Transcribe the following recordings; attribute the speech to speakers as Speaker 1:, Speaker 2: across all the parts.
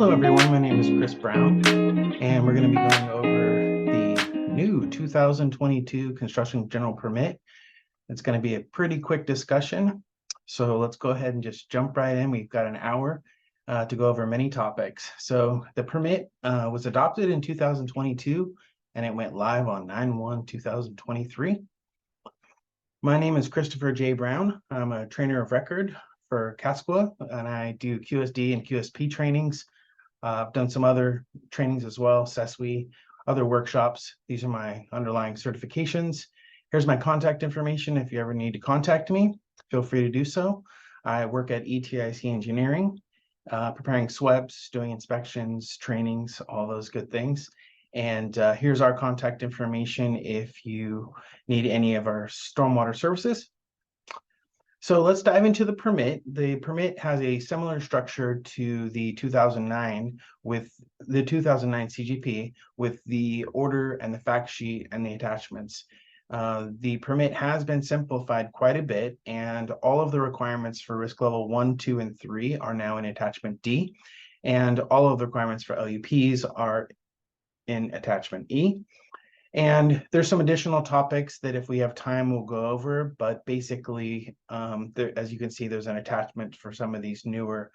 Speaker 1: Hello everyone, my name is Chris Brown, and we're going to be going over the new 2022 construction general permit. It's going to be a pretty quick discussion, so let's go ahead and just jump right in. We've got an hour to go over many topics. So the permit was adopted in 2022, and it went live on 9/1/2023. My name is Christopher J. Brown. I'm a trainer of record for CASQUA, and I do QSD and QSP trainings. I've done some other trainings as well, SESWI, other workshops. These are my underlying certifications. Here's my contact information. If you ever need to contact me, feel free to do so. I work at ETIC Engineering, preparing SWEPs, doing inspections, trainings, all those good things. And here's our contact information if you need any of our stormwater services. So let's dive into the permit. The permit has a similar structure to the 2009 with the 2009 CGP with the order and the fact sheet and the attachments. The permit has been simplified quite a bit, and all of the requirements for risk level 1, 2, and 3 are now in attachment D, and all of the requirements for LUPs are in attachment E. And there's some additional topics that if we have time, we'll go over, but basically, as you can see, there's an attachment for some of these newer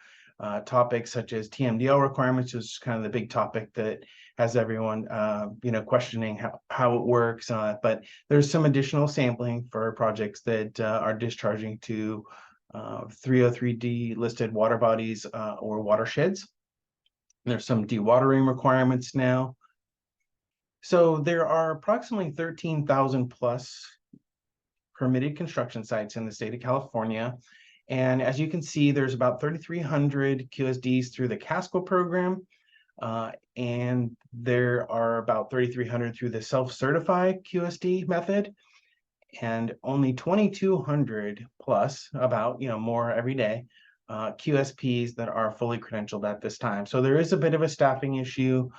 Speaker 1: topics, such as TMDL requirements, which is kind of the big topic that has everyone, questioning how it works. But there's some additional sampling for projects that are discharging to 303D listed water bodies or watersheds. There's some dewatering requirements now. So there are approximately 13,000 plus permitted construction sites in the state of California. And as you can see, there's about 3,300 QSDs through the CASQUA program. And there are about 3,300 through the self-certified QSD method. And only 2,200 plus, about, more every day, QSPs that are fully credentialed at this time. So there is a bit of a staffing issue.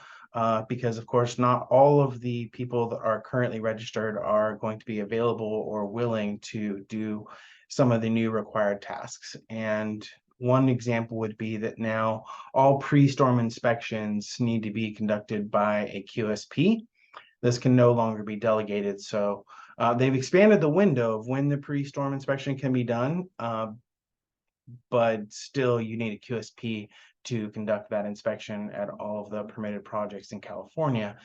Speaker 1: Because of course, not all of the people that are currently registered are going to be available or willing to do some of the new required tasks. And one example would be that now all pre-storm inspections need to be conducted by a QSP. This can no longer be delegated. So they've expanded the window of when the pre-storm inspection can be done, but still you need a QSP to conduct that inspection at all of the permitted projects in California,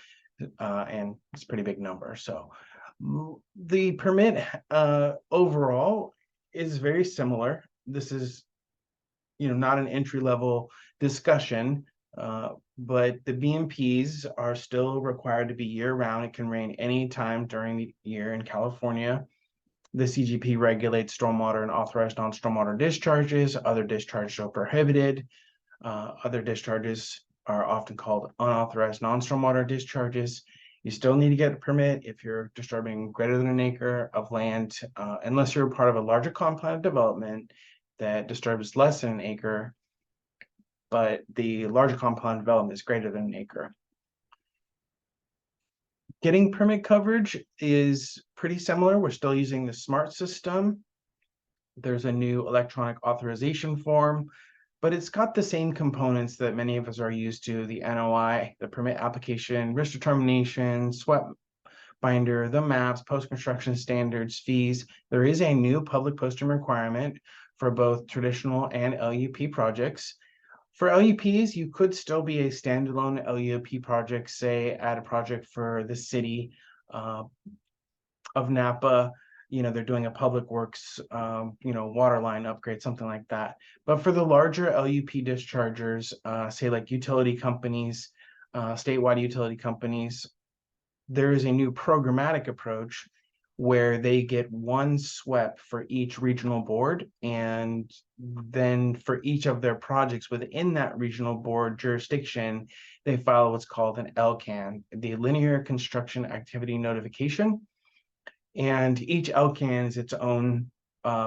Speaker 1: and it's a pretty big number. So the permit overall is very similar. This is, not an entry-level discussion, but the BMPs are still required to be year-round. It can rain anytime during the year in California. The CGP regulates stormwater and authorized non-stormwater discharges. Other discharges are prohibited. Other discharges are often called unauthorized non-stormwater discharges. You still need to get a permit if you're disturbing greater than an acre of land, unless you're part of a larger compound development that disturbs less than an acre, but the larger compound development is greater than an acre. Getting permit coverage is pretty similar. We're still using the SMART system. There's a new electronic authorization form, but it's got the same components that many of us are used to: the NOI, the permit application, risk determination, SWEP binder, the maps, post-construction standards, fees. There is a new public posting requirement for both traditional and LUP projects. For LUPs, you could still be a standalone LUP project, say at a project for the city of Napa. They're doing a public works, water line upgrade, something like that. But for the larger LUP dischargers, say like utility companies, statewide utility companies, there is a new programmatic approach where they get one SWEP for each regional board, and then for each of their projects within that regional board jurisdiction, they file what's called an LCAN, the Linear Construction Activity Notification. And each LCAN is its own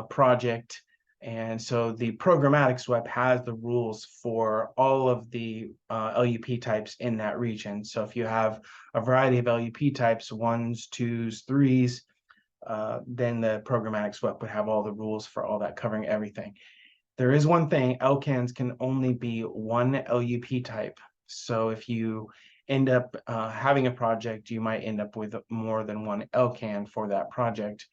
Speaker 1: project. And so the programmatic SWEP has the rules for all of the LUP types in that region. So if you have a variety of LUP types, 1s, 2s, 3s, then the programmatic SWEP would have all the rules for all that, covering everything. There is one thing, LCANs can only be one LUP type. So if you end up having a project, you might end up with more than one LCAN for that project.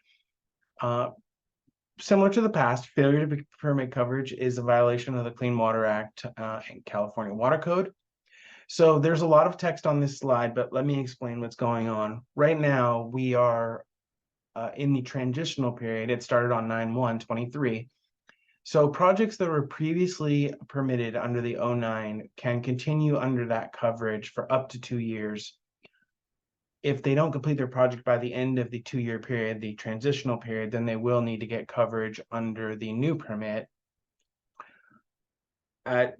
Speaker 1: Similar to the past, failure to permit coverage is a violation of the Clean Water Act and California Water Code. So there's a lot of text on this slide, but let me explain what's going on. Right now, we are in the transitional period. It started on 9/1/23. So projects that were previously permitted under the 09 can continue under that coverage for up to 2 years. If they don't complete their project by the end of the 2-year period, the transitional period, then they will need to get coverage under the new permit. At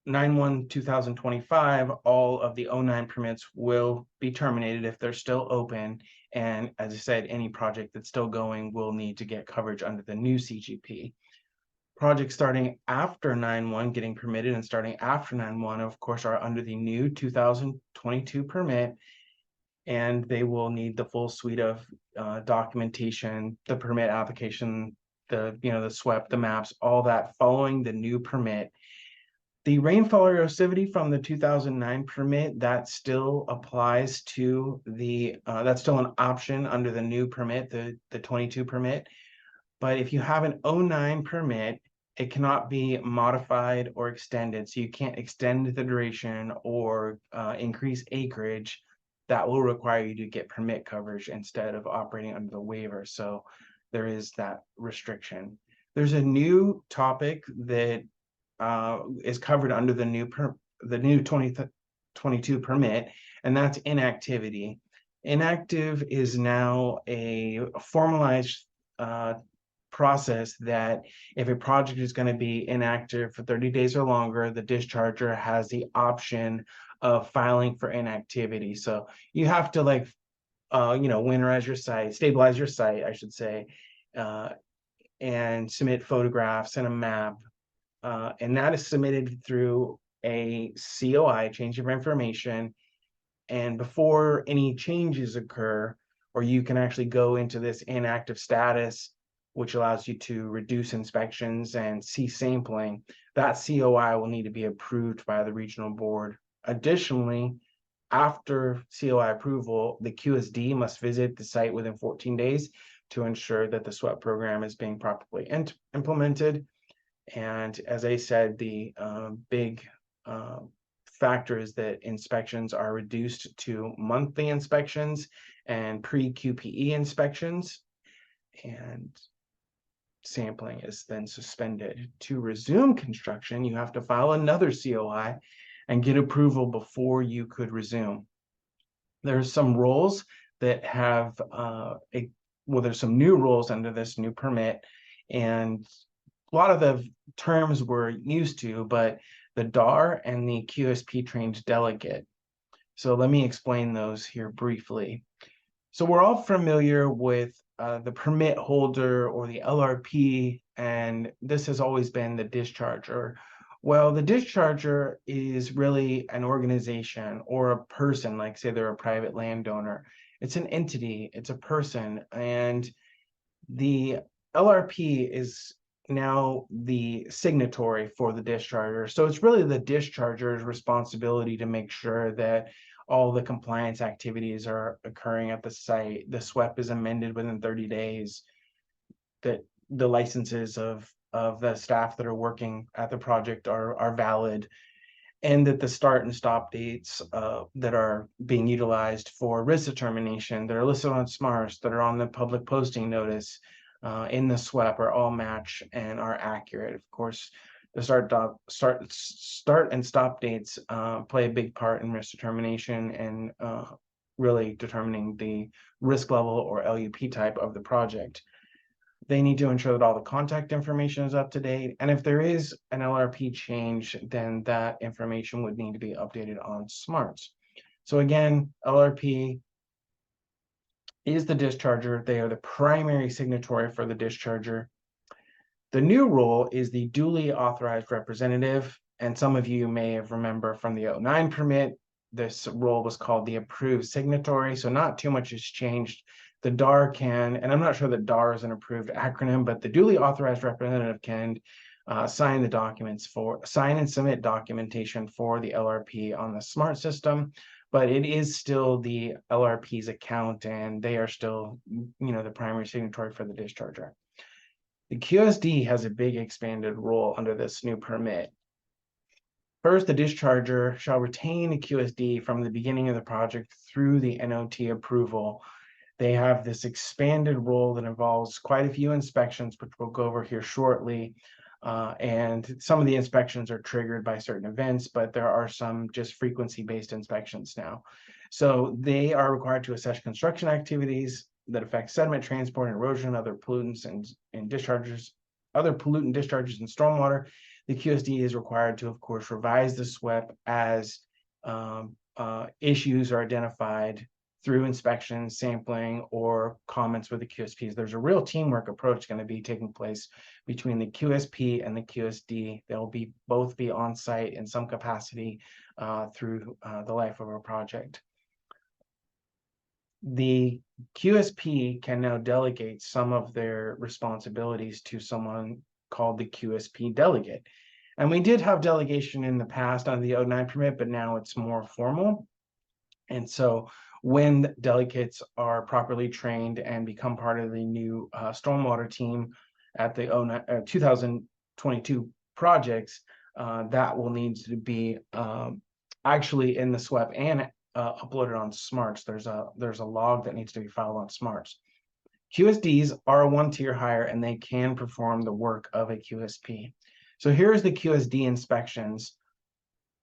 Speaker 1: 9/1/2025, all of the 09 permits will be terminated if they're still open. And as I said, any project that's still going will need to get coverage under the new CGP. Projects starting after 9/1 getting permitted and starting after 9/1, of course, are under the new 2022 permit, and they will need the full suite of documentation, the permit application, the SWEP, the maps, all that following the new permit. The rainfall erosivity from the 2009 permit, that still applies to the, that's still an option under the new permit, the 22 permit. But if you have an 09 permit, it cannot be modified or extended. So you can't extend the duration or increase acreage. That will require you to get permit coverage instead of operating under the waiver. So there is that restriction. There's a new topic that is covered under the new 2022 permit, and that's inactivity. Inactive is now a formalized process that if a project is going to be inactive for 30 days or longer, the discharger has the option of filing for inactivity. So you have to winterize your site, stabilize your site, I should say, and submit photographs and a map. And that is submitted through a COI, change of information. And before any changes occur, or you can actually go into this inactive status, which allows you to reduce inspections and cease sampling, that COI will need to be approved by the regional board. Additionally, after COI approval, the QSD must visit the site within 14 days to ensure that the SWEP program is being properly implemented. And as I said, the big factor is that inspections are reduced to monthly inspections and pre-QPE inspections, and sampling is then suspended. To resume construction, you have to file another COI and get approval before you could resume. There's some rules that have there's some new rules under this new permit, and a lot of the terms we're used to, but the DAR and the QSP trained delegate. So let me explain those here briefly. So we're all familiar with the permit holder or the LRP, and this has always been the discharger. Well, the discharger is really an organization or a person, like say they're a private landowner. It's an entity, it's a person, and the LRP is now the signatory for the discharger. So it's really the discharger's responsibility to make sure that all the compliance activities are occurring at the site. The SWEP is amended within 30 days, that the licenses of the staff that are working at the project are valid, and that the start and stop dates that are being utilized for risk determination that are listed on SMARTS, that are on the public posting notice in the SWEP, are all match and are accurate. Of course, the start and stop dates play a big part in risk determination and really determining the risk level or LUP type of the project. They need to ensure that all the contact information is up to date. And if there is an LRP change, then that information would need to be updated on SMARTS. So again, LRP is the discharger. They are the primary signatory for the discharger. The new role is the duly authorized representative. And some of you may have remember from the 09 permit, this role was called the approved signatory. So not too much has changed. The DAR can, and I'm not sure that DAR is an approved acronym, but the duly authorized representative can sign and submit documentation for the LRP on the smart system, but it is still the LRP's account, and they are still, the primary signatory for the discharger. The QSD has a big expanded role under this new permit. First, the discharger shall retain a QSD from the beginning of the project through the NOT approval. They have this expanded role that involves quite a few inspections, which we'll go over here shortly. And some of the inspections are triggered by certain events, but there are some just frequency-based inspections now. So they are required to assess construction activities that affect sediment transport and erosion, other pollutants and discharges, other pollutant discharges and stormwater. The QSD is required to, of course, revise the SWEP as issues are identified through inspection, sampling, or comments with the QSPs. There's a real teamwork approach going to be taking place between the QSP and the QSD. They'll both be on site in some capacity through the life of a project. The QSP can now delegate some of their responsibilities to someone called the QSP delegate. And we did have delegation in the past on the 09 permit, but now it's more formal. And so when delegates are properly trained and become part of the new stormwater team at the 2022 projects, that will need to be actually in the SWEP and uploaded on smarts. There's a log that needs to be filed on smarts. QSDs are one tier higher, and they can perform the work of a QSP. So here's the QSD inspections.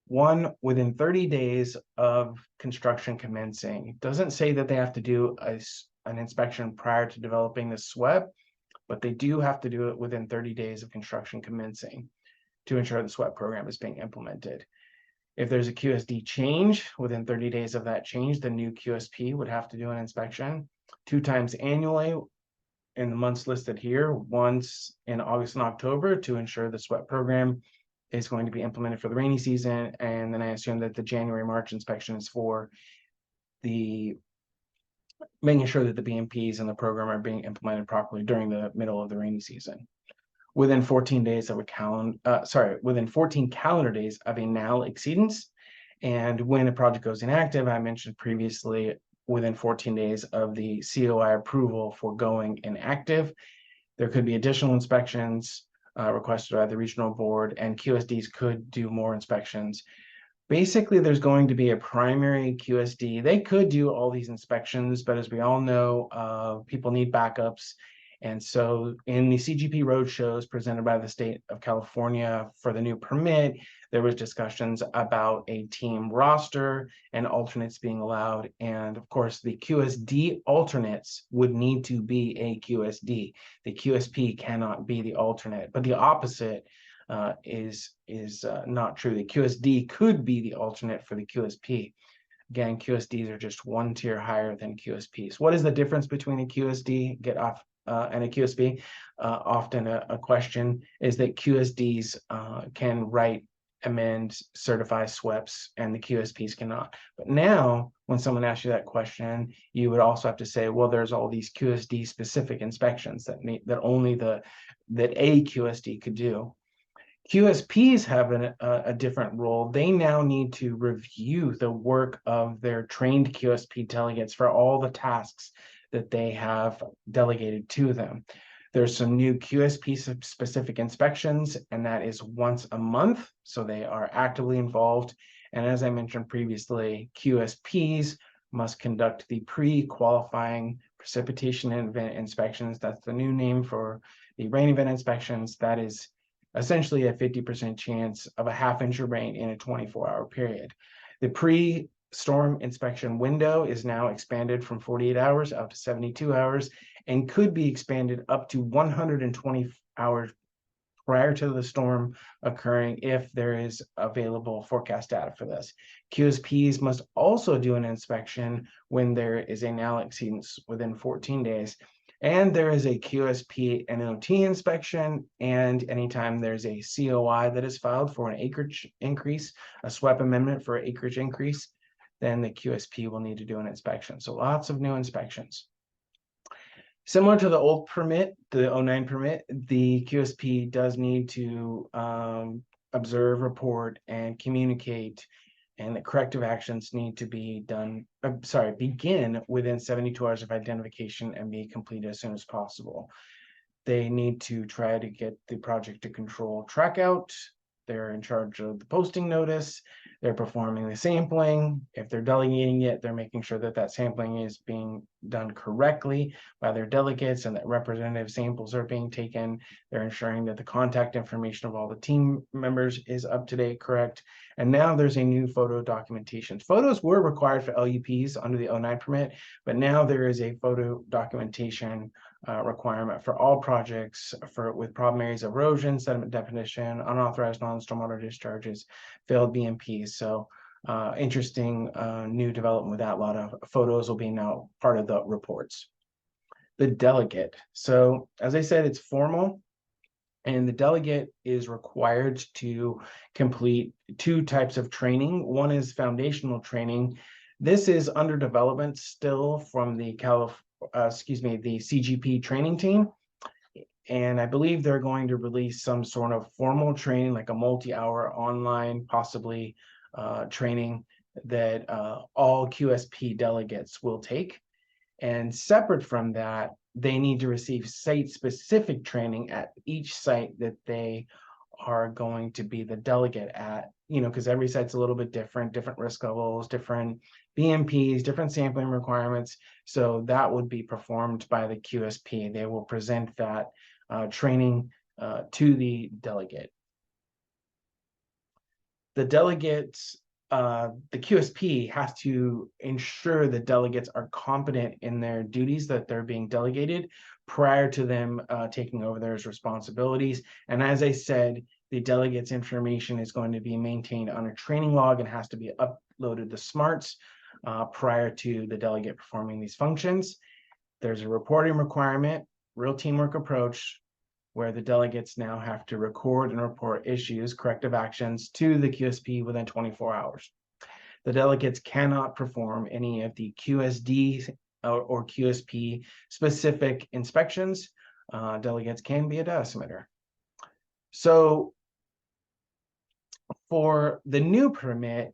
Speaker 1: One, within 30 days of construction commencing. It doesn't say that they have to do an inspection prior to developing the SWEP, but they do have to do it within 30 days of construction commencing to ensure the SWEP program is being implemented. If there's a QSD change, within 30 days of that change, the new QSP would have to do an inspection 2 times annually in the months listed here, once in August and October, to ensure the SWEP program is going to be implemented for the rainy season. And then I assume that the January-March inspection is for the making sure that the BMPs and the program are being implemented properly during the middle of the rainy season. Within 14 days of within 14 calendar days of a NAL exceedance. And when a project goes inactive, I mentioned previously, within 14 days of the COI approval for going inactive. There could be additional inspections requested by the regional board, and QSDs could do more inspections. Basically, there's going to be a primary QSD. They could do all these inspections, but as we all know, people need backups. And so in the CGP roadshows presented by the state of California for the new permit, there was discussions about a team roster and alternates being allowed. And of course, the QSD alternates would need to be a QSD. The QSP cannot be the alternate, but the opposite is not true. The QSD could be the alternate for the QSP. Again, QSDs are just one tier higher than QSPs. What is the difference between a QSD and a QSP? Often a question is that QSDs can write, amend, certify SWEPs, and the QSPs cannot. But now, when someone asks you that question, you would also have to say, well, there's all these QSD specific inspections that a QSD could do. QSPs have a different role. They now need to review the work of their trained QSP delegates for all the tasks that they have delegated to them. There's some new QSP specific inspections, and that is once a month. So they are actively involved. And as I mentioned previously, QSPs must conduct the pre-qualifying precipitation event inspections. That's the new name for the rain event inspections. That is essentially a 50% chance of a half-inch of rain in a 24-hour period. The pre-storm inspection window is now expanded from 48 hours up to 72 hours and could be expanded up to 120 hours prior to the storm occurring if there is available forecast data for this. QSPs must also do an inspection when there is a NAL exceedance within 14 days. And there is a QSP NOT inspection, and anytime there's a COI that is filed for an acreage increase, a SWEP amendment for acreage increase, then the QSP will need to do an inspection. So lots of new inspections. Similar to the old permit, the 09 permit, the QSP does need to observe, report, and communicate, and the corrective actions need to be done, begin within 72 hours of identification and be completed as soon as possible. They need to try to get the project to control track out. They're in charge of the posting notice. They're performing the sampling. If they're delegating it, they're making sure that that sampling is being done correctly by their delegates and that representative samples are being taken. They're ensuring that the contact information of all the team members is up to date, correct. And now there's a new photo documentation. Photos were required for LUPs under the 09 permit, but now there is a photo documentation requirement for all projects with problem areas of erosion, sediment deposition, unauthorized non-stormwater discharges, failed BMPs. So interesting new development with that. A lot of photos will be now part of the reports. The delegate. So as I said, it's formal. And the delegate is required to complete two types of training. One is foundational training. This is under development still from the the CGP training team. And I believe they're going to release some sort of formal training, like a multi-hour online, possibly training that all QSP delegates will take. And separate from that, they need to receive site-specific training at each site that they are going to be the delegate at, because every site's a little bit different risk levels, different BMPs, different sampling requirements. So that would be performed by the QSP. They will present that training to the delegate. The delegates, the QSP has to ensure the delegates are competent in their duties that they're being delegated prior to them taking over their responsibilities. And as I said, the delegates' information is going to be maintained on a training log and has to be uploaded to smarts prior to the delegate performing these functions. There's a reporting requirement, real teamwork approach, where the delegates now have to record and report issues, corrective actions to the QSP within 24 hours. The delegates cannot perform any of the QSD or QSP specific inspections. Delegates can be a data submitter. So for the new permit,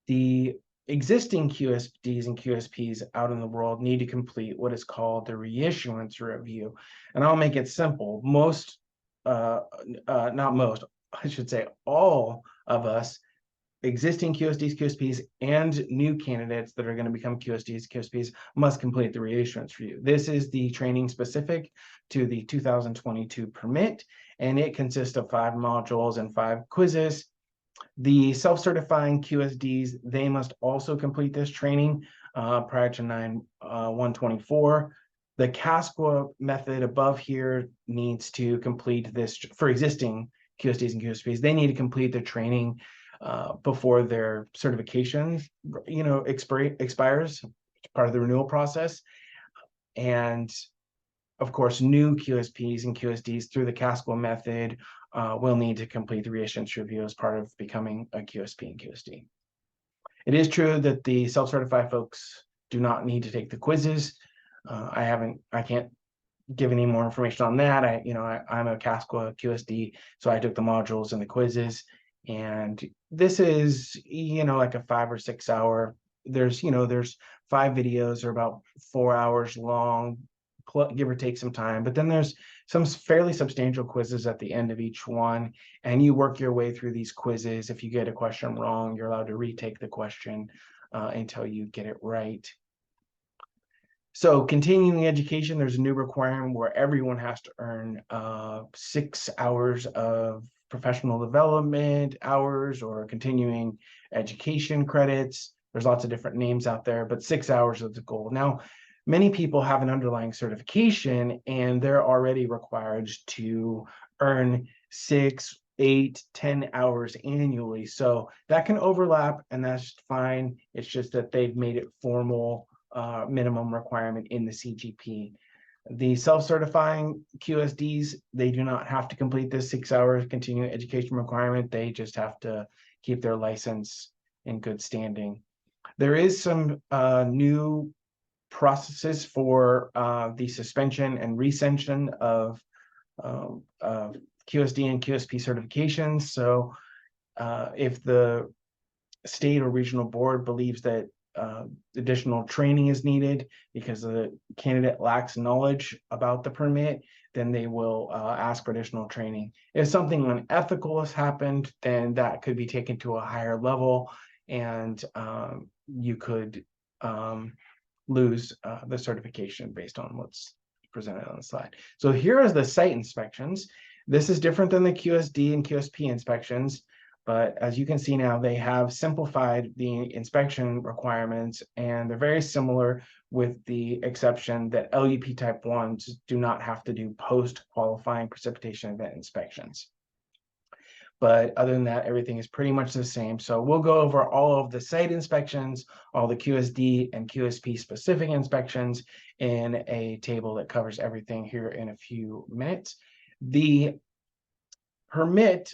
Speaker 1: the existing QSDs and QSPs out in the world need to complete what is called the reissuance review. And I'll make it simple. Not most, I should say all of us, existing QSDs, QSPs, and new candidates that are going to become QSDs, QSPs must complete the reissuance review. This is the training specific to the 2022 permit, and it consists of 5 modules and 5 quizzes. The self-certifying QSDs, they must also complete this training prior to 9/1/24. The CASQA method above here needs to complete this for existing QSDs and QSPs. They need to complete the training before their certification, expires, part of the renewal process. And of course, new QSPs and QSDs through the CASQA method will need to complete the reissuance review as part of becoming a QSP and QSD. It is true that the self-certified folks do not need to take the quizzes. I can't give any more information on that. I'm a CASQA QSD, so I took the modules and the quizzes. And this is, like a 5 or 6 hour. There's 5 videos, are about 4 hours long, give or take some time, but then there's some fairly substantial quizzes at the end of each one, and you work your way through these quizzes. If you get a question wrong, you're allowed to retake the question until you get it right. So continuing education, there's a new requirement where everyone has to earn 6 hours of professional development hours or continuing education credits. There's lots of different names out there, but 6 hours is the goal. Now, many people have an underlying certification and they're already required to earn 6, 8, 10 hours annually. So that can overlap and that's fine. It's just that they've made it formal minimum requirement in the CGP. The self-certifying QSDs, they do not have to complete this 6 hours continuing education requirement. They just have to keep their license in good standing. There is some new processes for the suspension and recension of QSD and QSP certifications. So if the state or regional board believes that additional training is needed because the candidate lacks knowledge about the permit, then they will ask for additional training. If something unethical has happened, then that could be taken to a higher level, and you could lose the certification based on what's presented on the slide. So here is the site inspections. This is different than the QSD and QSP inspections, but as you can see now, they have simplified the inspection requirements, and they're very similar with the exception that LUP type 1s do not have to do post-qualifying precipitation event inspections. But other than that, everything is pretty much the same. So we'll go over all of the site inspections, all the QSD and QSP specific inspections in a table that covers everything here in a few minutes. The permit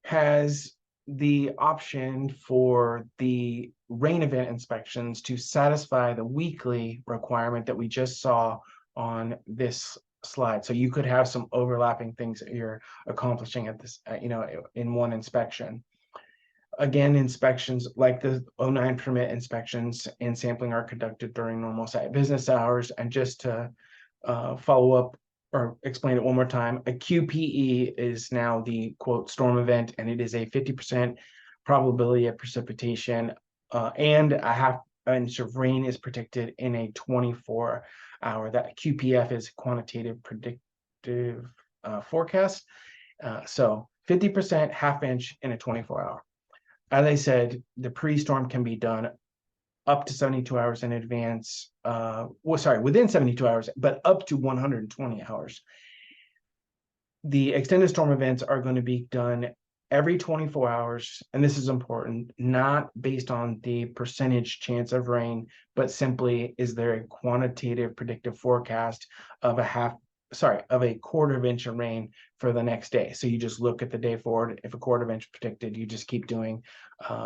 Speaker 1: has the option for the rain event inspections to satisfy the weekly requirement that we just saw on this slide. So you could have some overlapping things that you're accomplishing at this, in one inspection. Again, inspections like the 09 permit inspections and sampling are conducted during normal site business hours. And just to follow up or explain it one more time, a QPE is now the quote storm event, and it is a 50% probability of precipitation, and a half inch of rain is predicted in a 24-hour. That QPF is quantitative predictive forecast. So 50%, half inch in a 24-hour. As I said, the pre-storm can be done up to 72 hours in advance, within 72 hours, but up to 120 hours. The extended storm events are going to be done every 24 hours, and this is important, not based on the percentage chance of rain, but simply is there a quantitative predictive forecast of a quarter of inch of rain for the next day. So you just look at the day forward. If a quarter of inch predicted, you just keep doing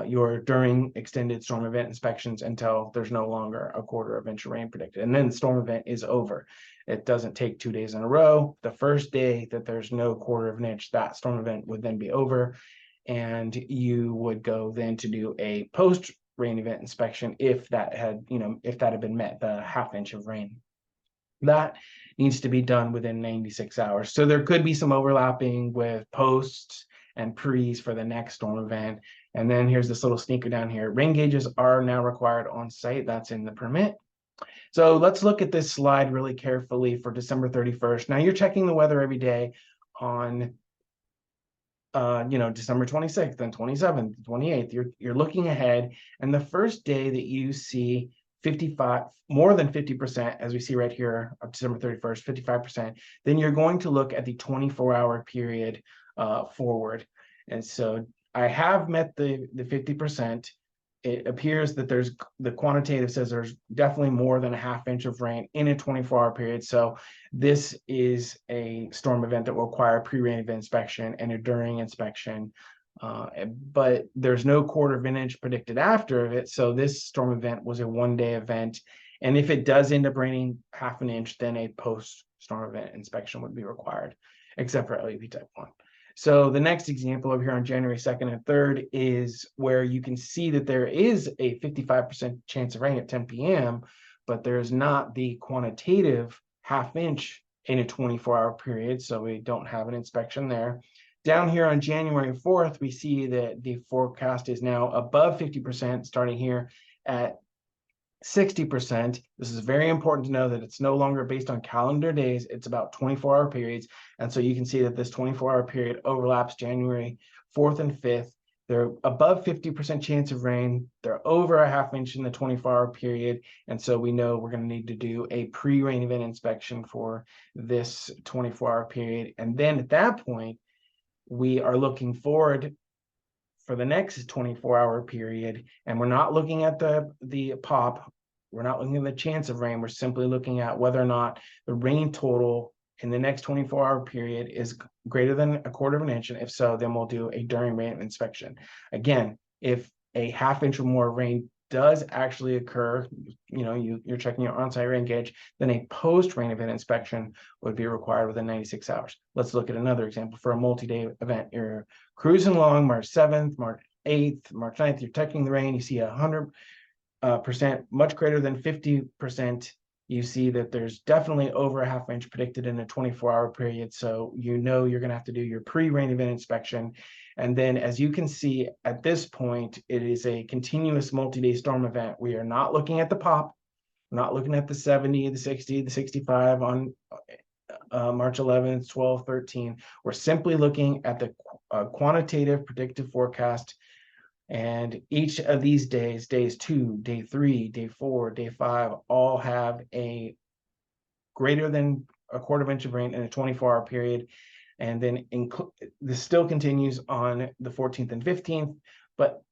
Speaker 1: your during extended storm event inspections until there's no longer a quarter of inch of rain predicted. And then the storm event is over. It doesn't take 2 days in a row. The first day that there's no quarter of an inch, that storm event would then be over. And you would go then to do a post rain event inspection if that had been met, the half inch of rain. That needs to be done within 96 hours. So there could be some overlapping with posts and pre's for the next storm event. And then here's this little sneaker down here. Rain gauges are now required on site. That's in the permit. So let's look at this slide really carefully for December 31st. Now you're checking the weather every day on December 26th and 27th, 28th. You're looking ahead, and the first day that you see 55, more than 50%, as we see right here, of December 31st, 55%, then you're going to look at the 24-hour period forward. And so I have met the 50%. It appears that the quantitative says there's definitely more than a half inch of rain in a 24-hour period. So this is a storm event that will require pre-rain event inspection and a during inspection. But there's no quarter of an inch predicted after it. So this storm event was a one-day event. And if it does end up raining half an inch, then a post-storm event inspection would be required, except for LUP type 1. So the next example over here on January 2nd and 3rd is where you can see that there is a 55% chance of rain at 10 p.m., but there's not the quantitative half inch in a 24-hour period. So we don't have an inspection there. Down here on January 4th, we see that the forecast is now above 50%, starting here at 60%. This is very important to know that it's no longer based on calendar days. It's about 24-hour periods. And so you can see that this 24-hour period overlaps January 4th and 5th. They're above 50% chance of rain. They're over a half inch in the 24-hour period. And so we know we're going to need to do a pre-rain event inspection for this 24-hour period. And then at that point, we are looking forward for the next 24-hour period, and we're not looking at the pop. We're not looking at the chance of rain. We're simply looking at whether or not the rain total in the next 24-hour period is greater than a quarter of an inch. And if so, then we'll do a during rain inspection. Again, if a half inch or more rain does actually occur, you're checking your on-site rain gauge, then a post-rain event inspection would be required within 96 hours. Let's look at another example for a multi-day event. You're cruising along March 7th, March 8th, March 9th, you're checking the rain, you see 100%, much greater than 50%. You see that there's definitely over a half inch predicted in a 24-hour period. So you're going to have to do your pre-rain event inspection. And then as you can see at this point, it is a continuous multi-day storm event. We are not looking at the pop, we're not looking at the 70, the 60, the 65 on March 11th, 12, 13. We're simply looking at the quantitative predictive forecast. And each of these days, days 2, day 3, day 4, day 5, all have a greater than a quarter inch of rain in a 24-hour period. And then this still continues on the 14th and 15th, but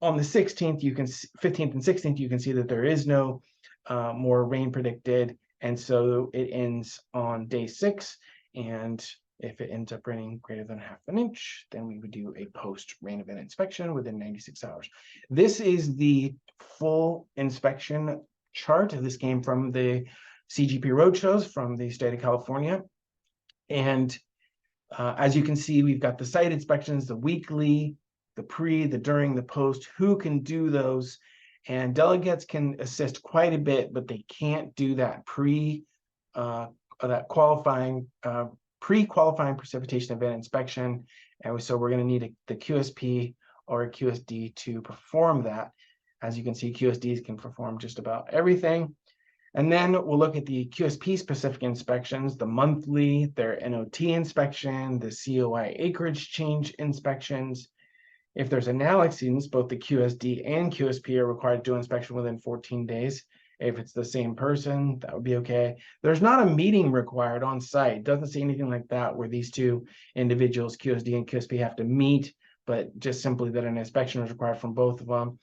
Speaker 1: on the 16th, 15th and 16th, you can see that there is no more rain predicted. And so it ends on day 6. And if it ends up raining greater than half an inch, then we would do a post-rain event inspection within 96 hours. This is the full inspection chart. This came from the CGP roadshows from the state of California. And as you can see, we've got the site inspections, the weekly, the pre, the during, the post, who can do those. And delegates can assist quite a bit, but they can't do that pre-qualifying precipitation event inspection. And so we're going to need the QSP or a QSD to perform that. As you can see, QSDs can perform just about everything. And then we'll look at the QSP specific inspections, the monthly, their NOT inspection, the COI acreage change inspections. If there's a NAL exceedance, both the QSD and QSP are required to do inspection within 14 days. If it's the same person, that would be okay. There's not a meeting required on site. It doesn't say anything like that where these two individuals, QSD and QSP, have to meet, but just simply that an inspection is required from both of them.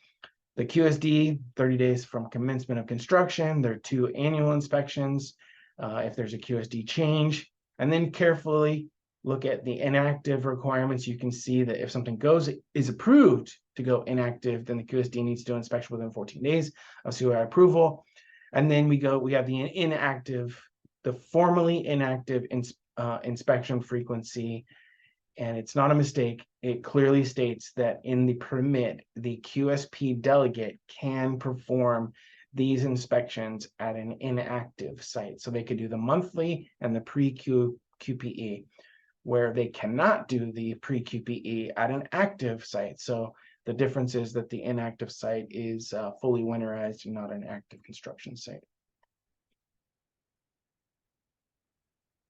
Speaker 1: The QSD, 30 days from commencement of construction. There are 2 annual inspections if there's a QSD change. And then carefully look at the inactive requirements. You can see that if something is approved to go inactive, then the QSD needs to do inspection within 14 days of COI approval. And then we have the inactive, the formally inactive inspection frequency. And it's not a mistake. It clearly states that in the permit, the QSP delegate can perform these inspections at an inactive site. So they could do the monthly and the pre-QPE, where they cannot do the pre-QPE at an active site. So the difference is that the inactive site is fully winterized and not an active construction site.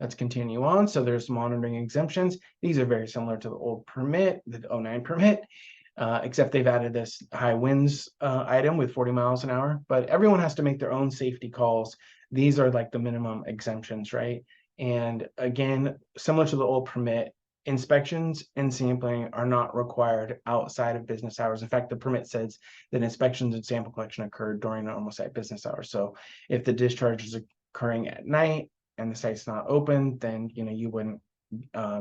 Speaker 1: Let's continue on. So there's monitoring exemptions. These are very similar to the old permit, the 09 permit, except they've added this high winds item with 40 miles an hour, but everyone has to make their own safety calls. These are like the minimum exemptions, right? And again, similar to the old permit, inspections and sampling are not required outside of business hours. In fact, the permit says that inspections and sample collection occur during normal site business hours. So if the discharge is occurring at night and the site's not open, then you wouldn't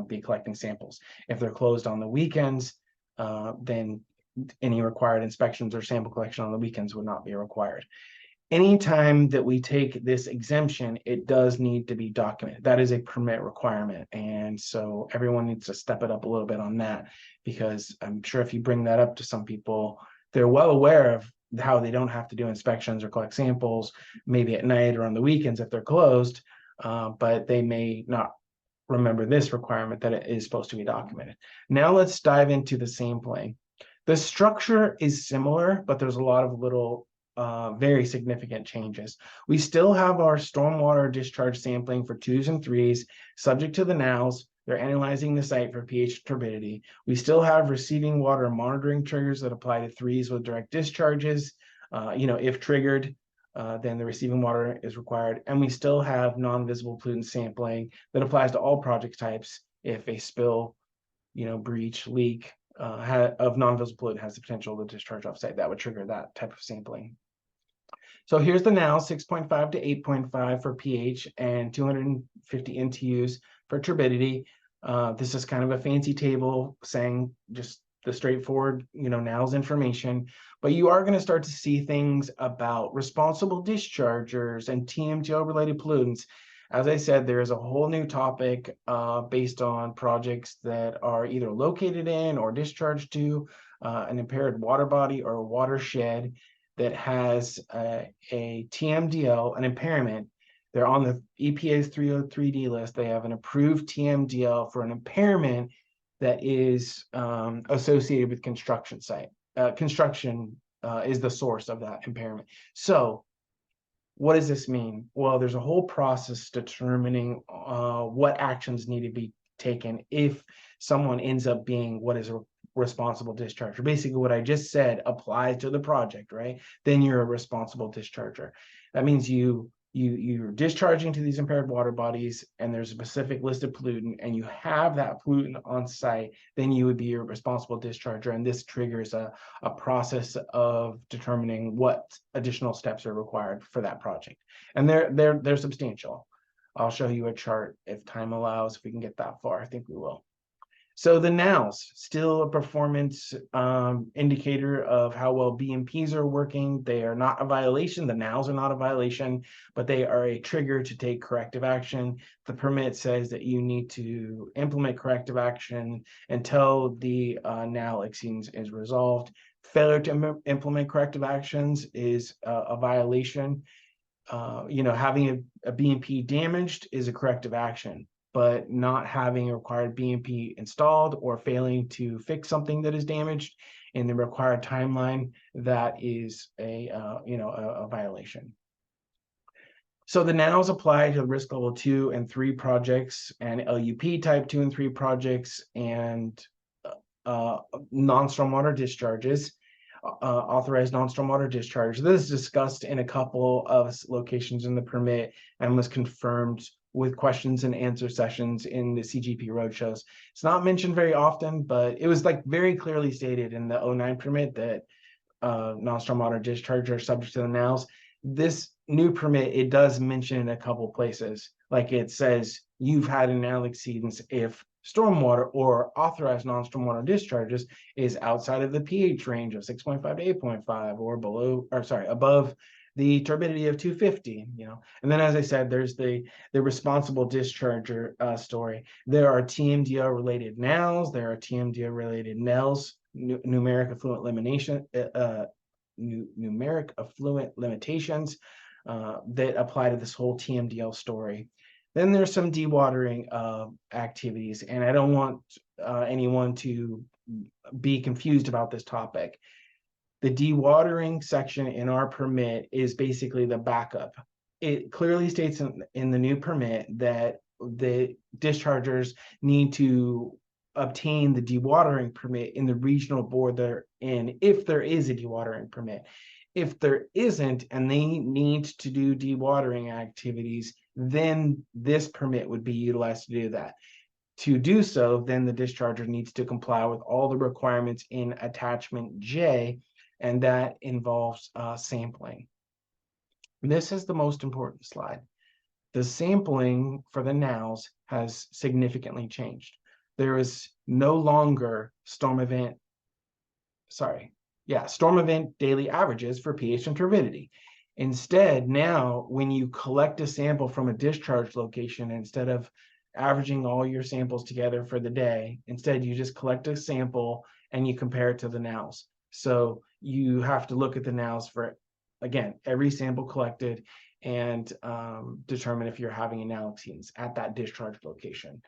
Speaker 1: be collecting samples. If they're closed on the weekends, then any required inspections or sample collection on the weekends would not be required. Anytime that we take this exemption, it does need to be documented. That is a permit requirement. And so everyone needs to step it up a little bit on that, because I'm sure if you bring that up to some people, they're well aware of how they don't have to do inspections or collect samples, maybe at night or on the weekends if they're closed, but they may not remember this requirement that it is supposed to be documented. Now let's dive into the sampling. The structure is similar, but there's a lot of little very significant changes. We still have our stormwater discharge sampling for 2s and 3s, subject to the NALs. They're analyzing the site for pH turbidity. We still have receiving water monitoring triggers that apply to 3s with direct discharges. If triggered, then the receiving water is required. And we still have non-visible pollutant sampling that applies to all project types if a spill, breach, leak of non-visible pollutant has the potential to discharge offsite. That would trigger that type of sampling. So here's the NAL, 6.5 to 8.5 for pH and 250 NTUs for turbidity. This is kind of a fancy table saying just the straightforward, NALs information, but you are going to start to see things about responsible dischargers and TMDL related pollutants. As I said, there is a whole new topic based on projects that are either located in or discharged to an impaired water body or a watershed that has a TMDL, an impairment. They're on the EPA's 303D list. They have an approved TMDL for an impairment that is associated with construction site. Construction is the source of that impairment. So what does this mean? Well, there's a whole process determining what actions need to be taken if someone ends up being what is a responsible discharger. Basically, what I just said applies to the project, right? Then you're a responsible discharger. That means you're discharging to these impaired water bodies, and there's a specific list of pollutant, and you have that pollutant on site, then you would be your responsible discharger, and this triggers a process of determining what additional steps are required for that project. And they're substantial. I'll show you a chart if time allows, if we can get that far. I think we will. So the NALs, still a performance indicator of how well BMPs are working. They are not a violation. The NALs are not a violation, but they are a trigger to take corrective action. The permit says that you need to implement corrective action until the NAL exceeds is resolved. Failure to implement corrective actions is a violation. Having a BMP damaged is a corrective action, but not having a required BMP installed or failing to fix something that is damaged in the required timeline, that is a violation. So the NALs apply to risk level 2 and 3 projects, and LUP type 2 and 3 projects, and non-stormwater discharges. Authorized non-stormwater discharge. This is discussed in a couple of locations in the permit and was confirmed with questions and answer sessions in the CGP roadshows. It's not mentioned very often, but it was very clearly stated in the 09 permit that non-stormwater discharge are subject to the NALs. This new permit, it does mention in a couple places, it says you've had an NAL exceedance if stormwater or authorized non-stormwater discharges is outside of the pH range of 6.5 to 8.5 or below, or sorry, above the turbidity of 250, And then, as I said, there's the responsible discharger story. There are TMDL related NALs, there are TMDL related NELs, numeric effluent elimination, numeric effluent limitations that apply to this whole TMDL story. Then there's some dewatering activities, and I don't want anyone to be confused about this topic. The dewatering section in our permit is basically the backup. It clearly states in the new permit that the dischargers need to obtain the dewatering permit in the regional board they're in, if there is a dewatering permit. If there isn't, and they need to do dewatering activities, then this permit would be utilized to do that. To do so, then the discharger needs to comply with all the requirements in attachment J, and that involves sampling. This is the most important slide. The sampling for the NALs has significantly changed. There is no longer storm event daily averages for pH and turbidity. Instead, now, when you collect a sample from a discharge location, instead of averaging all your samples together for the day, instead you just collect a sample and you compare it to the NALs. So you have to look at the NALs for, again, every sample collected and determine if you're having a NAL exceedance at that discharge location.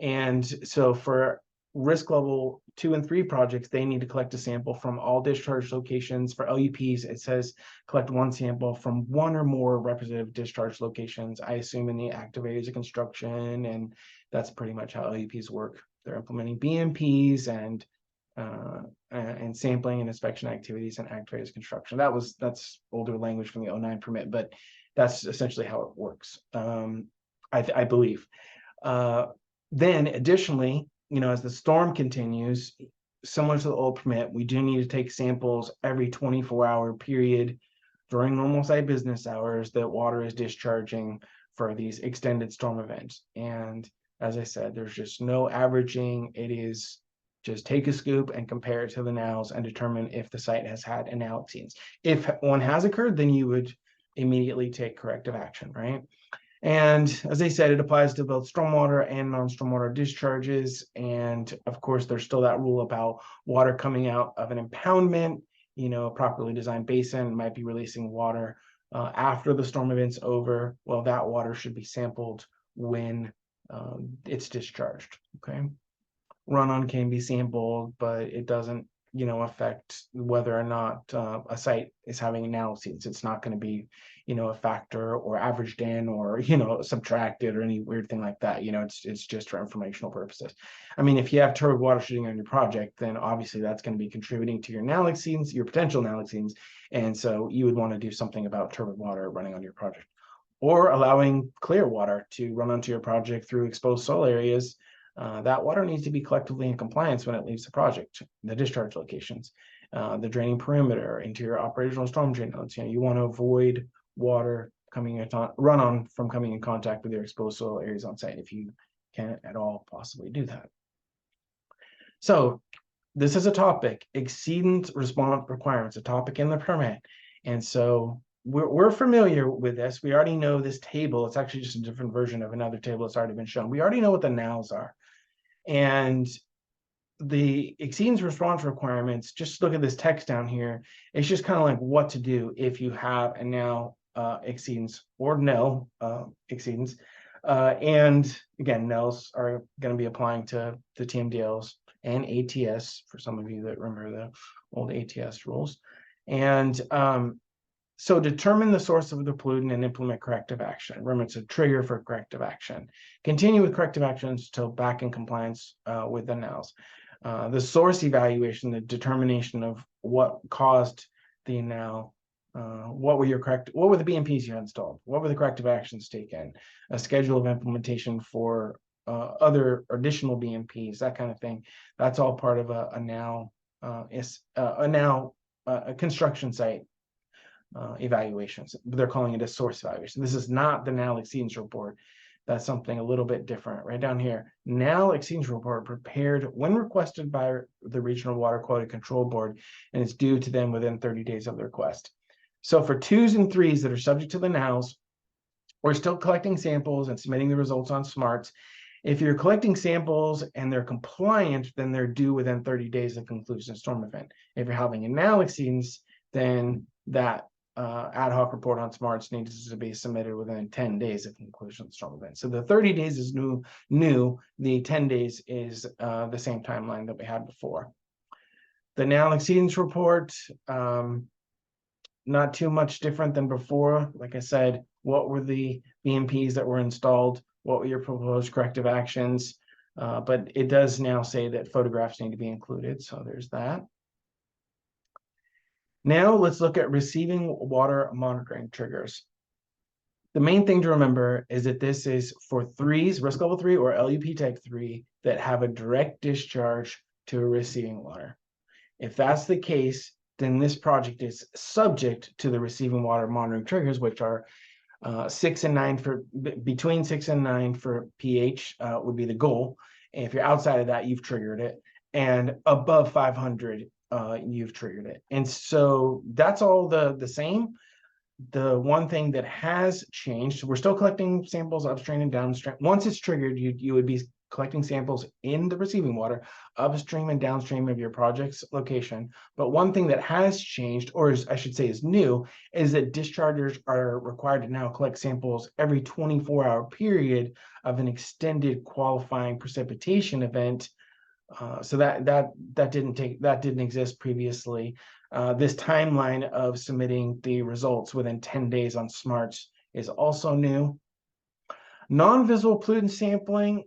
Speaker 1: And so for risk level 2 and 3 projects, they need to collect a sample from all discharge locations. For LUPs, it says collect one sample from one or more representative discharge locations. I assume in the active areas of construction, and that's pretty much how LUPs work. They're implementing BMPs and sampling and inspection activities and active areas of construction. That's older language from the 09 permit, but that's essentially how it works, I believe. Then additionally, as the storm continues, similar to the old permit, we do need to take samples every 24-hour period during normal site business hours that water is discharging for these extended storm events. And as I said, there's just no averaging. It is Just take a scoop and compare it to the NALs and determine if the site has had a NAL exceedance. If one has occurred, then you would immediately take corrective action, right? And as I said, it applies to both stormwater and non-stormwater discharges. And of course, there's still that rule about water coming out of an impoundment. You know, a properly designed basin might be releasing water after the storm event's over. Well, that water should be sampled when it's discharged, okay? Run-on can be sampled, but it doesn't, you know, affect whether or not a site is having analyses. It's not going to be, you know, a factor or averaged in or, you know, subtracted or any weird thing like that. You know, it's just for informational purposes. I mean, if you have turbid water shooting on your project, then obviously that's going to be contributing to your naloxines, your potential naloxines, and so you would want to do something about turbid water running on your project, or allowing clear water to run onto your project through exposed soil areas. That water needs to be collectively in compliance when it leaves the project, the discharge locations, the draining perimeter, interior operational storm drain nodes. You know, you want to avoid water coming in run-on from coming in contact with your exposed soil areas on site if you can at all possibly do that. So this is a topic, exceedance response requirements, a topic in the permit. And so we're familiar with this. We already know this table. It's actually just a different version of another table that's already been shown. We already know what the NALs are. And the exceedance response requirements, just look at this text down here. It's just kind of like what to do if you have a NAL exceedance or NEL exceedance. And again, NELs are going to be applying to the TMDLs and ATS for some of you that remember the old ATS rules. And so determine the source of the pollutant and implement corrective action. Remember, it's a trigger for corrective action. Continue with corrective actions until back in compliance with the NALs. The source evaluation, the determination of what caused the NAL, what were the BMPs you installed? What were the corrective actions taken? A schedule of implementation for other additional BMPs, that kind of thing. That's all part of a NAL, a construction site evaluations. They're calling it a source evaluation. This is not the NAL exceedance report. That's something a little bit different. Right down here, NAL exceedance report prepared when requested by the Regional Water Quality Control Board, and it's due to them within 30 days of the request. So for 2s and 3s that are subject to the NALs, we're still collecting samples and submitting the results on SMARTS. If you're collecting samples and they're compliant, then they're due within 30 days of conclusion of storm event. If you're having a NAL exceedance, then that ad hoc report on SMARTS needs to be submitted within 10 days of conclusion of the storm event. So the 30 days is new. The 10 days is the same timeline that we had before. The NAL exceedance report, not too much different than before. Like I said, what were the BMPs that were installed? What were your proposed corrective actions? But it does now say that photographs need to be included. So there's that. Now let's look at receiving water monitoring triggers. The main thing to remember is that this is for 3s, risk level 3 or LUP type 3 that have a direct discharge to a receiving water. If that's the case, then this project is subject to the receiving water monitoring triggers, which are 6 and 9 for between 6 and 9 for pH would be the goal. And if you're outside of that, you've triggered it. And above 500, you've triggered it. And so that's all the same. The one thing that has changed, we're still collecting samples upstream and downstream. Once it's triggered, you would be collecting samples in the receiving water upstream and downstream of your project's location. But one thing that has changed, or I should say is new, is that dischargers are required to now collect samples every 24-hour period of an extended qualifying precipitation event. So that didn't exist previously. This timeline of submitting the results within 10 days on SMARTS is also new. Non-visible pollutant sampling.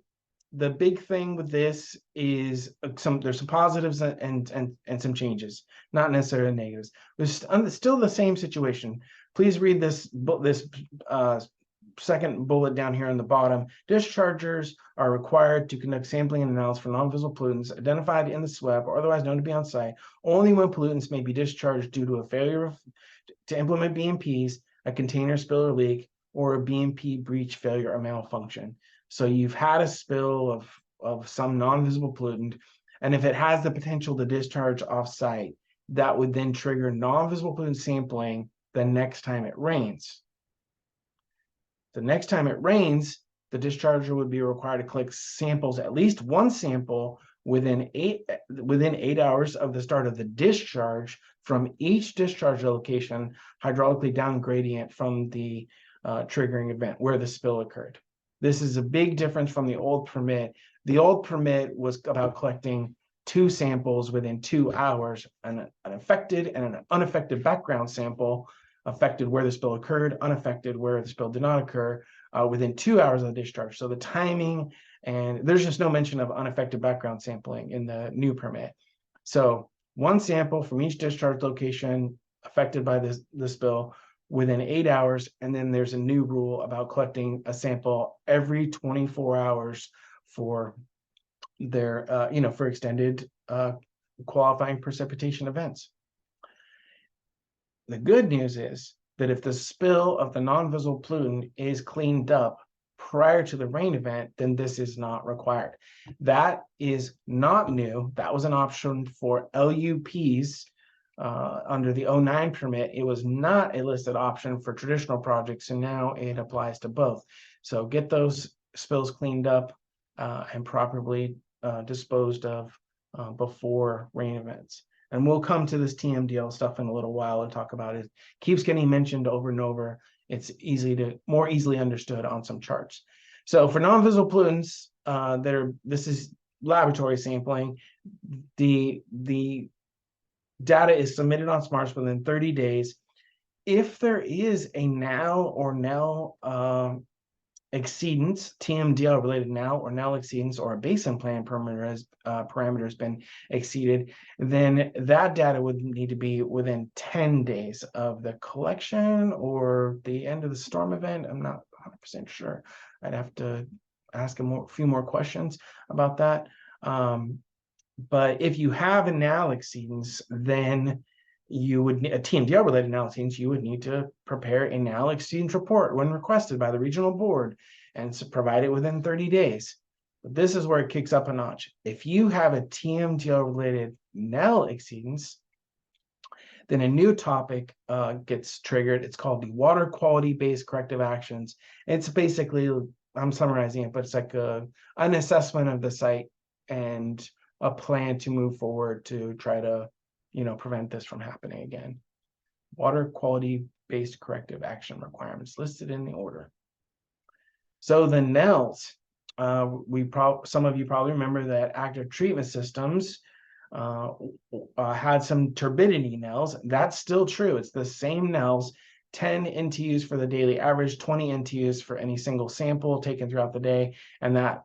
Speaker 1: The big thing with this is there's some positives and some changes, not necessarily negatives. There's still the same situation. Please read this second bullet down here on the bottom. Dischargers are required to conduct sampling and analysis for non-visible pollutants identified in the SWEP or otherwise known to be on site only when pollutants may be discharged due to a failure to implement BMPs, a container spill or leak, or a BMP breach, failure, or malfunction. So you've had a spill of some non-visible pollutant. And if it has the potential to discharge off-site, that would then trigger non-visible pollutant sampling the next time it rains. The next time it rains, the discharger would be required to collect samples, at least one sample within 8 hours of the start of the discharge from each discharge location hydraulically down gradient from the triggering event where the spill occurred. This is a big difference from the old permit. The old permit was about collecting 2 samples within 2 hours, an affected and an unaffected background sample, affected where the spill occurred, unaffected where the spill did not occur, within 2 hours of the discharge. So the timing, and there's just no mention of unaffected background sampling in the new permit. So 1 sample from each discharge location affected by the spill within 8 hours, and then there's a new rule about collecting a sample every 24 hours for their, for extended qualifying precipitation events. The good news is that if the spill of the non-visible pollutant is cleaned up prior to the rain event, then this is not required. That is not new. That was an option for LUPs under the 09 permit. It was not a listed option for traditional projects, and now it applies to both. So get those spills cleaned up and properly disposed of before rain events. And we'll come to this TMDL stuff in a little while and talk about it. Keeps getting mentioned over and over. It's more easily understood on some charts. So for non-visible pollutants, this is laboratory sampling. The data is submitted on SMARTS within 30 days. If there is a NAL or NEL exceedance, TMDL related NAL or NEL exceedance, or a basin plan parameter has been exceeded, then that data would need to be within 10 days of the collection or the end of the storm event. I'm not 100% sure. I'd have to ask a few more questions about that. But if you have a NAL exceedance, then you would need a TMDL related NAL exceedance. You would need to prepare a NAL exceedance report when requested by the regional board and provide it within 30 days. But this is where it kicks up a notch. If you have a TMDL related NEL exceedance, then a new topic gets triggered. It's called the water quality based corrective actions. It's basically, I'm summarizing it, but it's like an assessment of the site and a plan to move forward to try to prevent this from happening again. Water quality based corrective action requirements listed in the order. So the NELs, some of you probably remember that active treatment systems had some turbidity NELs. That's still true. It's the same NELs, 10 NTUs for the daily average, 20 NTUs for any single sample taken throughout the day, and that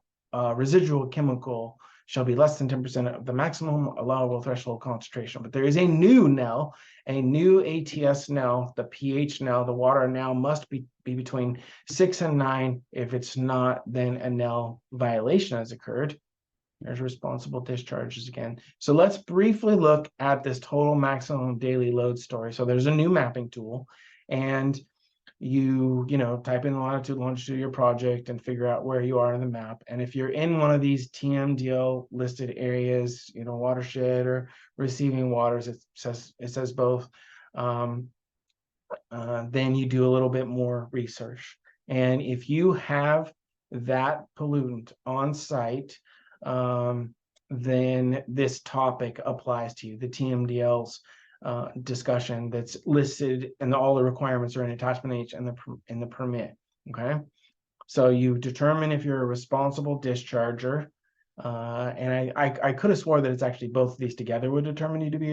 Speaker 1: residual chemical shall be less than 10% of the maximum allowable threshold concentration. But there is a new NEL, a new ATS NEL, the pH NEL. The water now must be between 6 and 9. If it's not, then a NEL violation has occurred. There's responsible discharges again. So let's briefly look at this total maximum daily load story. So there's a new mapping tool, and you type in the latitude, longitude of your project and figure out where you are in the map. And if you're in one of these TMDL listed areas, watershed or receiving waters, it says both, then you do a little bit more research. And if you have that pollutant on site, then this topic applies to you, the TMDLs discussion that's listed, and all the requirements are in attachment H in the permit. Okay, so you determine if you're a responsible discharger, and I could have swore that it's actually both of these together would determine you to be,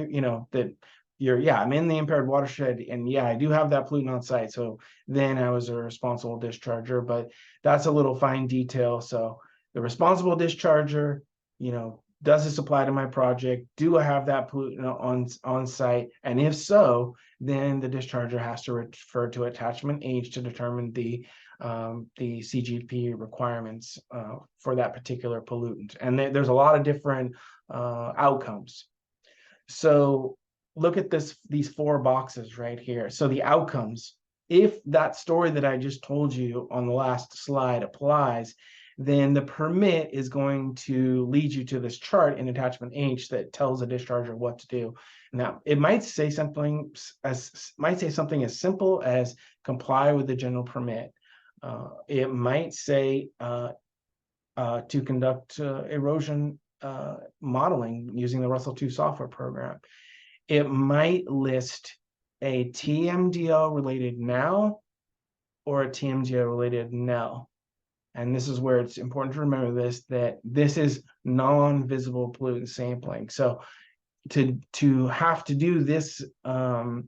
Speaker 1: that you're, I'm in the impaired watershed, and I do have that pollutant on site, so then I was a responsible discharger. But that's a little fine detail. So the responsible discharger, does this apply to my project? Do I have that pollutant on site? And if so, then the discharger has to refer to attachment H to determine the CGP requirements for that particular pollutant. And there's a lot of different outcomes. So look at these 4 boxes right here. So the outcomes, if that story that I just told you on the last slide applies, then the permit is going to lead you to this chart in attachment H that tells the discharger what to do. Now, it might say something as simple as comply with the general permit. It might say to conduct erosion modeling using the Russell 2 software program. It might list a TMDL related NAL or a TMDL related NEL. And this is where it's important to remember that this is non-visible pollutant sampling. So to have to do this, to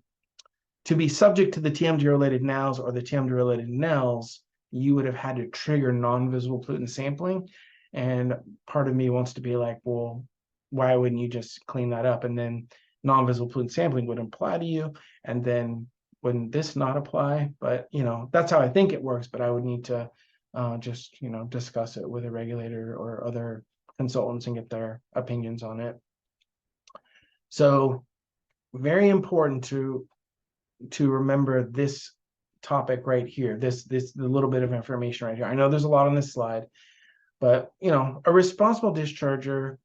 Speaker 1: be subject to the TMDL related NALs or the TMDL related NELs, you would have had to trigger non-visible pollutant sampling. And part of me wants to be like, well, why wouldn't you just clean that up? And then non-visible pollutant sampling would apply to you. And then wouldn't this not apply? But, that's how I think it works. But I would need to just, discuss it with a regulator or other consultants and get their opinions on it. So very important to remember this topic right here, this the little bit of information right here. I know there's a lot on this slide, but a responsible discharger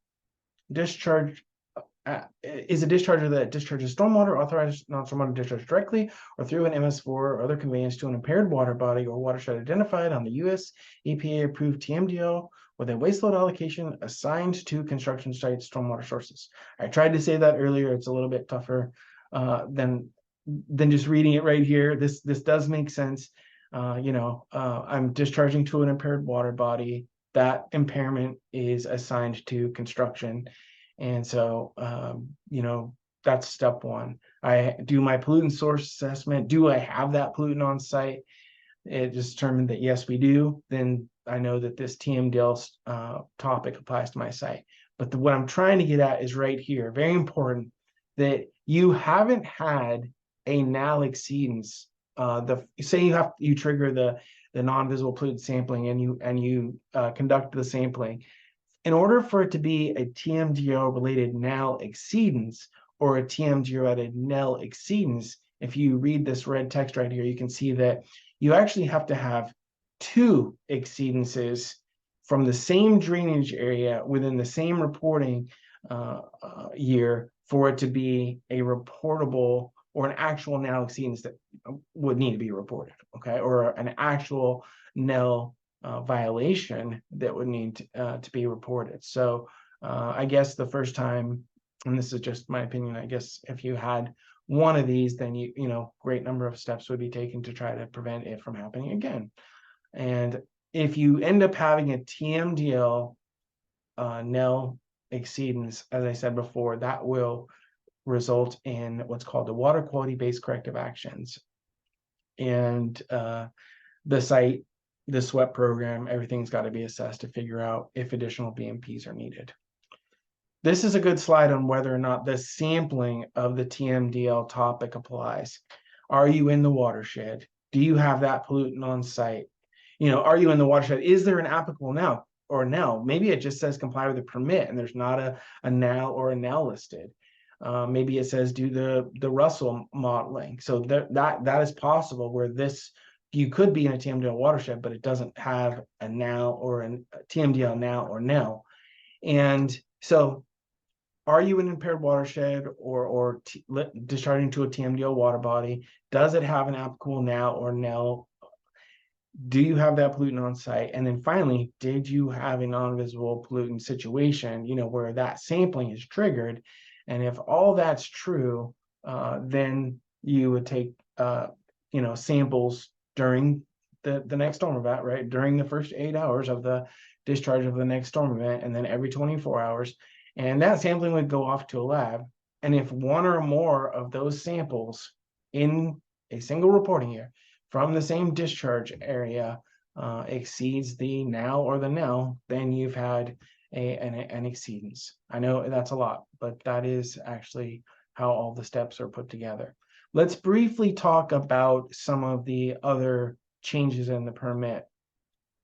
Speaker 1: is a discharger that discharges stormwater, authorized non-stormwater discharge directly or through an MS4 or other conveyance to an impaired water body or watershed identified on the US EPA approved TMDL with a waste load allocation assigned to construction site stormwater sources. I tried to say that earlier. It's a little bit tougher than just reading it right here. This does make sense. I'm discharging to an impaired water body. That impairment is assigned to construction. And so, that's step one. I do my pollutant source assessment. Do I have that pollutant on site? It is determined that yes, we do. Then I know that this TMDL topic applies to my site. But what I'm trying to get at is right here, very important, that you haven't had a NAL exceedance. Say you trigger the non-visible pollutant sampling and you conduct the sampling. In order for it to be a TMDL related NAL exceedance or a TMDL related NEL exceedance, if you read this red text right here, you can see that you actually have to have 2 exceedances from the same drainage area within the same reporting year for it to be a reportable or an actual NAL exceedance that would need to be reported, okay, or an actual NEL violation that would need to be reported. So I guess the first time, and this is just my opinion, I guess if you had one of these, then great number of steps would be taken to try to prevent it from happening again. And if you end up having a TMDL NEL exceedance, as I said before, that will result in what's called the water quality based corrective actions. And the site, the SWEP program, everything's got to be assessed to figure out if additional BMPs are needed. This is a good slide on whether or not the sampling of the TMDL topic applies. Are you in the watershed? Do you have that pollutant on site? Are you in the watershed? Is there an applicable NAL or NEL? Maybe it just says comply with the permit and there's not a NAL or a NEL listed. Maybe it says do the Russell modeling. So that is possible where you could be in a TMDL watershed, but it doesn't have a NAL or a TMDL NAL or NEL. And so are you an impaired watershed or discharging to a TMDL water body? Does it have an applicable NAL or NEL? Do you have that pollutant on site? And then finally, did you have a non-visible pollutant situation, where that sampling is triggered? And if all that's true, then you would take, samples during the next storm event, right? During the first 8 hours of the discharge of the next storm event, and then every 24 hours. And that sampling would go off to a lab. And if one or more of those samples in a single reporting year from the same discharge area exceeds the NAL or the NEL, then you've had an exceedance. I know that's a lot, but that is actually how all the steps are put together. Let's briefly talk about some of the other changes in the permit.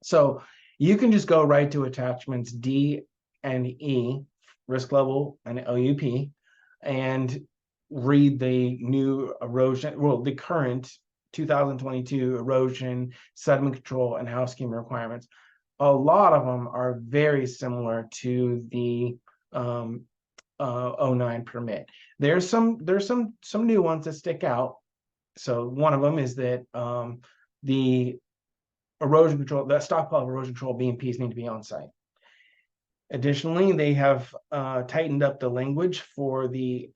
Speaker 1: So you can just go right to attachments D and E, risk level and OUP, and read the new erosion, the current 2022 erosion, sediment control, and housekeeping requirements. a lot of them are very similar to the 09 permit. There's some new ones that stick out. So one of them is that the erosion control, the stockpile erosion control BMPs need to be on site. Additionally, they have tightened up the language for the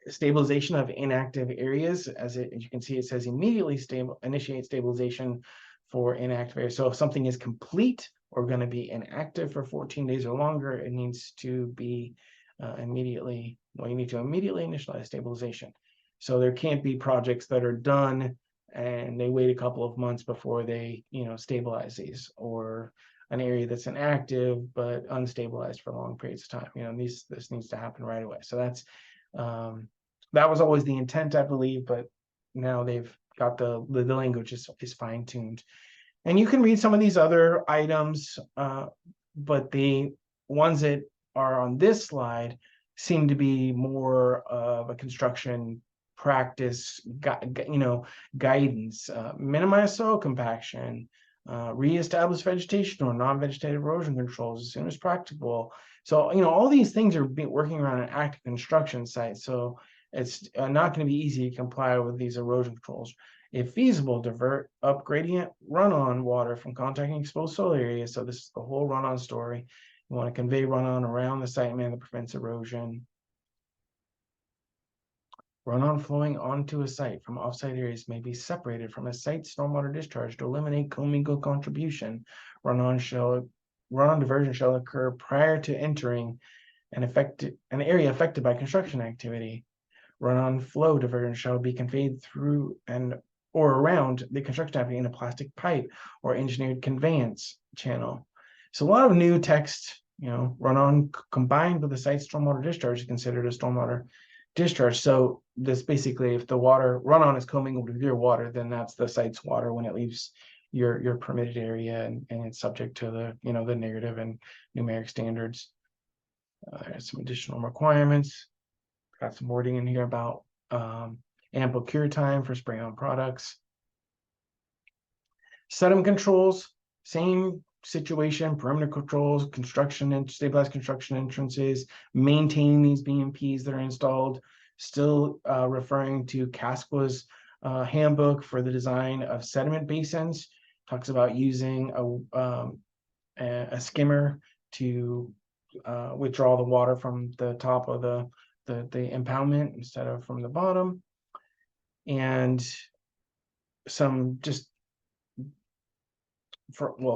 Speaker 1: stabilization of inactive areas. As you can see, it says immediately initiate stabilization for inactive areas. So if something is complete or going to be inactive for 14 days or longer, it needs to be you need to immediately initialize stabilization. So there can't be projects that are done and they wait a couple of months before they, stabilize these, or an area that's inactive but unstabilized for long periods of time. This needs to happen right away. So that's that was always the intent, I believe, but now they've got the language is fine-tuned. And you can read some of these other items, but the ones that are on this slide seem to be more of a construction practice, guidance. Minimize soil compaction, reestablish vegetation or non-vegetative erosion controls as soon as practicable. So, all these things are working around an active construction site. So it's not going to be easy to comply with these erosion controls. If feasible, divert up gradient run-on water from contacting exposed soil areas. So this is the whole run-on story. You want to convey run-on around the site in a manner that prevents erosion. Run-on flowing onto a site from off-site areas may be separated from a site stormwater discharge to eliminate commingled contribution. Run-on diversion shall occur prior to entering an area affected by construction activity. Run-on flow diversion shall be conveyed through or around the construction activity in a plastic pipe or engineered conveyance channel. So a lot of new text, run-on combined with the site stormwater discharge is considered a stormwater discharge. So this basically, if the water run-on is commingled with your water, then that's the site's water when it leaves your permitted area, and it's subject to the the narrative and numeric standards. There's some additional requirements. Got some wording in here about ample cure time for spray-on products. Sediment controls, same situation, perimeter controls, construction and stabilized construction entrances, maintaining these BMPs that are installed, still referring to CASPA's handbook for the design of sediment basins. Talks about using a skimmer to withdraw the water from the top of the impoundment instead of from the bottom. And some just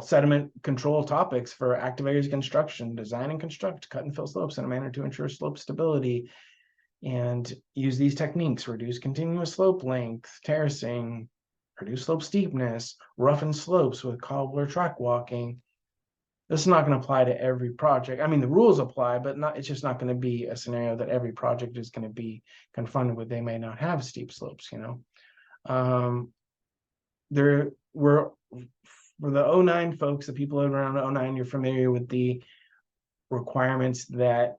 Speaker 1: sediment control topics for active areas construction, design and construct cut and fill slopes in a manner to ensure slope stability, and use these techniques: reduce continuous slope length, terracing, reduce slope steepness, roughen slopes with cobble or track walking. This is not going to apply to every project. I mean, the rules apply, but it's just not going to be a scenario that every project is going to be confronted with. They may not have steep slopes, There were, for the 09 folks, the people around 09, you're familiar with the requirements that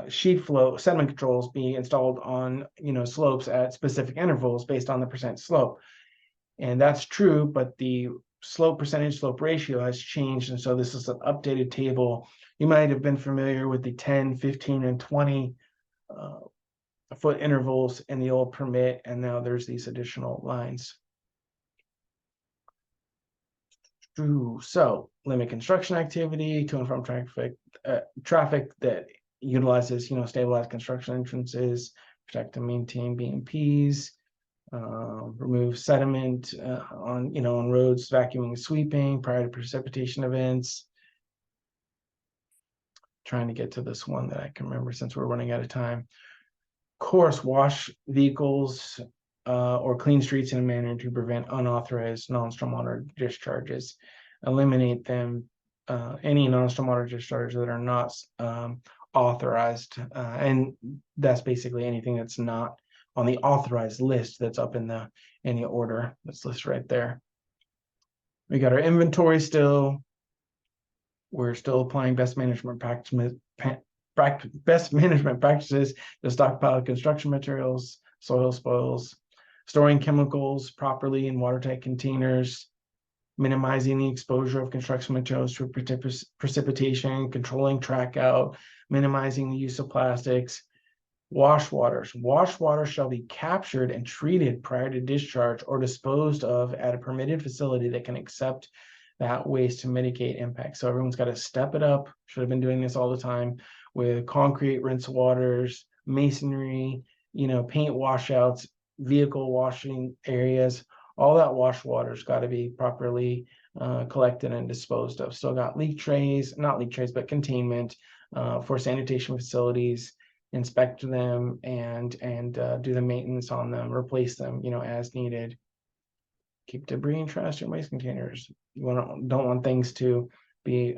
Speaker 1: sheet flow sediment controls be installed on slopes at specific intervals based on the percent slope. And that's true, but the percentage slope ratio has changed, and so this is an updated table. You might have been familiar with the 10, 15, and 20 foot intervals in the old permit, and now there's these additional lines. So limit construction activity to and from traffic that utilizes stabilized construction entrances, protect and maintain BMPs. Remove sediment on roads, vacuuming and sweeping prior to precipitation events. Trying to get to this one that I can remember since we're running out of time. Course, wash vehicles or clean streets in a manner to prevent unauthorized non-stormwater discharges. Eliminate them, any non-stormwater discharges that are not authorized, and that's basically anything that's not on the authorized list that's up in the order that's listed right there. We got our inventory still. We're still applying best management practices to stockpile construction materials, soil spoils, storing chemicals properly in watertight containers, minimizing the exposure of construction materials to precipitation, controlling track out, minimizing the use of plastics. Wash waters. Wash water shall be captured and treated prior to discharge or disposed of at a permitted facility that can accept that waste to mitigate impact. So everyone's got to step it up. Should have been doing this all the time with concrete rinse waters, masonry, paint washouts, vehicle washing areas. All that wash water's got to be properly collected and disposed of. So got leak trays, not leak trays, but containment for sanitation facilities. Inspect them and do the maintenance on them, replace them, as needed. Keep debris and trash in waste containers. You don't want things to be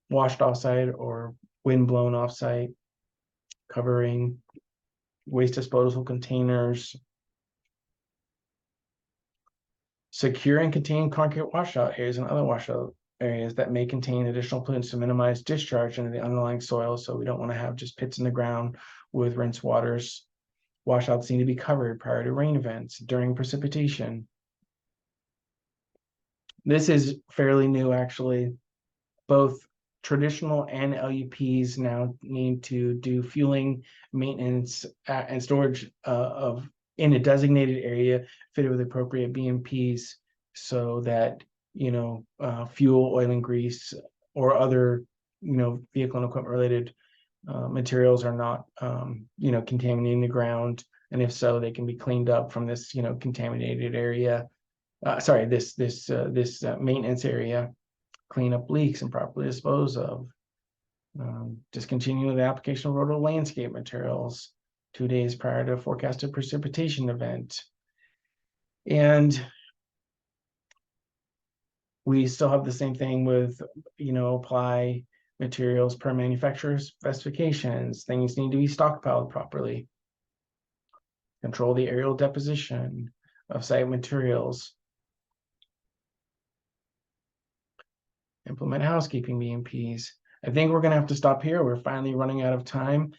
Speaker 1: washed offsite or wind blown offsite. Covering waste disposal containers. Secure and contain concrete washout areas and other washout areas that may contain additional pollutants to minimize discharge into the underlying soil. So we don't want to have just pits in the ground with rinse waters. Washouts need to be covered prior to rain events, during precipitation. This is fairly new, actually. Both traditional and LUPs now need to do fueling, maintenance, and storage in a designated area fitted with appropriate BMPs, so that fuel, oil, and grease, or other vehicle and equipment related materials are not contaminating the ground, and if so, they can be cleaned up from this contaminated area. This maintenance area. Clean up leaks and properly dispose of. Discontinue the application of road landscape materials 2 days prior to a forecasted precipitation event. And we still have the same thing with, apply materials per manufacturer's specifications. Things need to be stockpiled properly. Control the aerial deposition of site materials. Implement housekeeping BMPs. I think we're going to have to stop here. We're finally running out of time.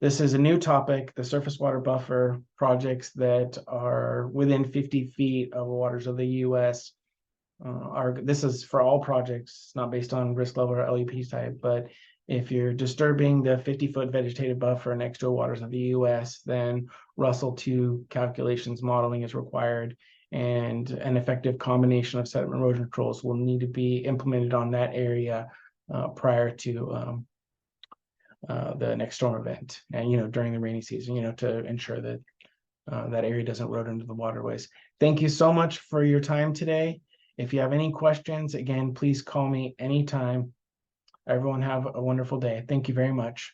Speaker 1: This is a new topic, the surface water buffer projects that are within 50 feet of waters of the U.S. This is for all projects, not based on risk level or LEP type, but if you're disturbing the 50-foot vegetative buffer next to waters of the U.S., then Russell 2 calculations modeling is required, and an effective combination of sediment erosion controls will need to be implemented on that area prior to the next storm event, and during the rainy season, to ensure that that area doesn't erode into the waterways. Thank you so much for your time today. If you have any questions, again, please call me anytime. Everyone have a wonderful day. Thank you very much.